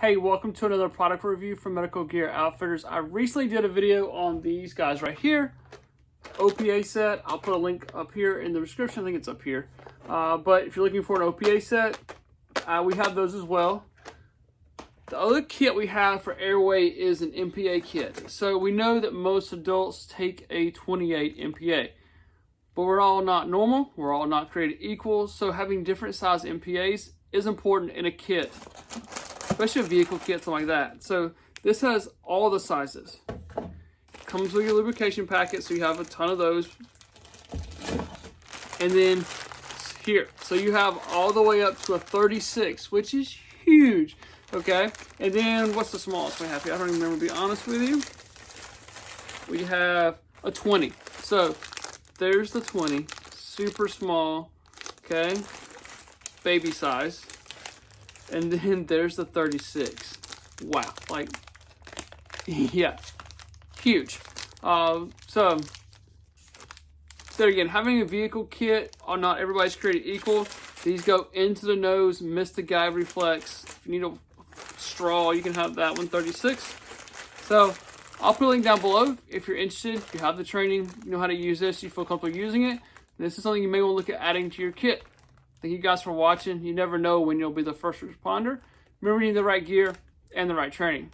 Hey, welcome to another product review from Medical Gear Outfitters. I recently did a video on these guys right here, OPA set. I'll put a link up here in the description. I think it's up here. But if you're looking for an OPA set, we have those as well. The other kit we have for airway is an NPA kit. So we know that most adults take a 28 NPA, but we're all not normal. We're all not created equal. So having different size NPAs is important in a kit, especially a vehicle kit, something like that. So this has all the sizes. Comes with your lubrication packet, so you have a ton of those. And then here, so you have all the way up to a 36, which is huge. Okay, and then what's the smallest we have here? I don't even remember, to be honest with you. We have a 20. So there's the 20, super small, okay, baby size. And then there's the 36. Wow, like, yeah, huge. So there again, having a vehicle kit, not everybody's created equal. These go into the nose, miss the gag reflex. If you need a straw, you can have that one, 36. So I'll put a link down below if you're interested. If you have the training, you know how to use this, you feel comfortable using it. This is something you may want to look at adding to your kit. Thank you guys for watching. You never know when you'll be the first responder. Remember, you need the right gear and the right training.